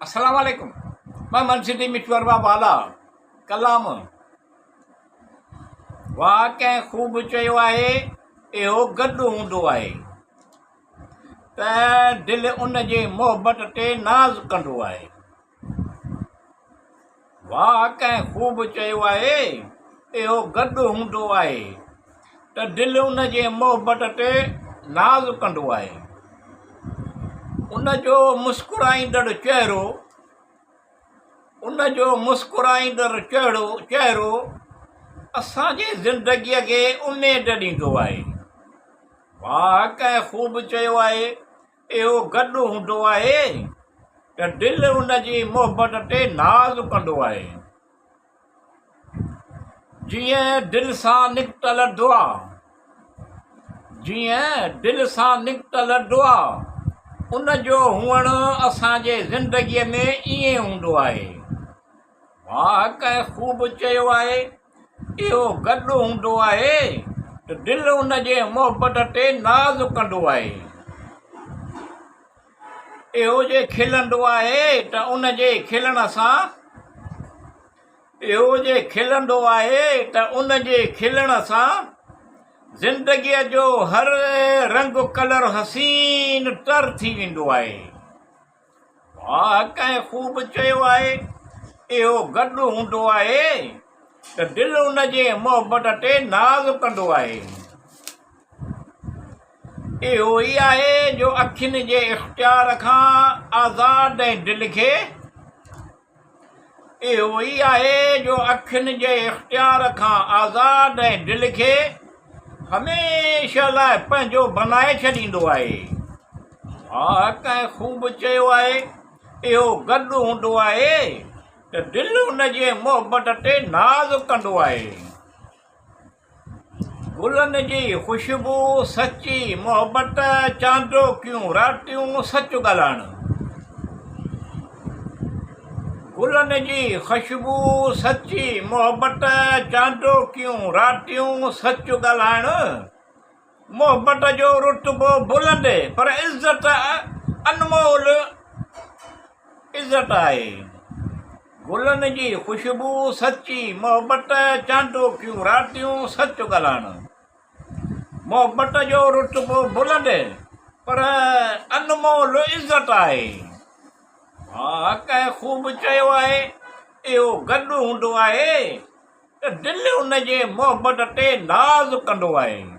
अस्सलाम वालेकुम। मैं मनसिटी मिठवरवा वाला कलाम वाह कंहिं ख़ूब चयो आहे इहो गॾु हूंदो आहे त दिलि उन जे मोहबत ते नाज़ कंदो आहे। वाह कंहिं ख़ूब चयो आहे इहो गॾु हूंदो आहे त दिलि उन जे मोहबत ते नाज़ कंदो आहे। उन जो मुस्कुराईंदड़ चहिरो चहिरो असांजे ज़िंदगीअ खे उमेद ॾींदो आहे। वाह कंहिं ख़ूब चयो आहे इहो गॾु हूंदो आहे त दिलि उन जी मोहबत ते नाज़ कंदो आहे। जीअं दिलि सां निकितल दुआ उन जो हुअणु असांजे ज़िंदगीअ में ईअं हूंदो आहे। वाह कंहिं ख़ूब चयो आहे इहो गॾु हूंदो आहे त दिलि उन जे मोहबत ते नाज़ कंदो आहे। इहो जे खिलंदो आहे त उन जे खिलण सां ज़िंदगीअ जो हर रंग कलर हसीन तर थी वेंदो आहे। वाह कंहिं ख़ूब चयो आहे इहो गॾु हूंदो आहे त दिलि उन जे मोहबत ते नाज़ कंदो आहे। इहो ई आहे जो अखियुनि जे इख़्तियार खां आज़ाद ऐं दिलि खे हमेशह लाइ पंहिंजो बनाए छॾींदो आहे। वाह कंहिं ख़ूब चयो आहे इहो गॾु हूंदो आहे त दिलि उन जे मोहबत ते नाज़ कंदो आहे। गुलनि जी ख़ुशबू सची मोहबत चांदोकियूं रातियूं सच ॻाल्हाइण। गुलनि जी ख़ुशबू सची मोहबत चांदोकियूं रातियूं सच ॻाल्हाइण। मोहबत जो रुतबो बुलंद पर इज़त अनमोल इज़त आहे। गुलनि जी ख़ुशबू सची मोहबत चांदोकियूं रातियूं सच ॻाल्हाइण। मोहबत जो रुतबो बुलंद पर अनमोल इज़त आहे। वाह कंहिं ख़ूब चयो आहे इहो गॾु हूंदो आहे त दिलि उन जे मोहबत ते नाज़ कंदो आहे।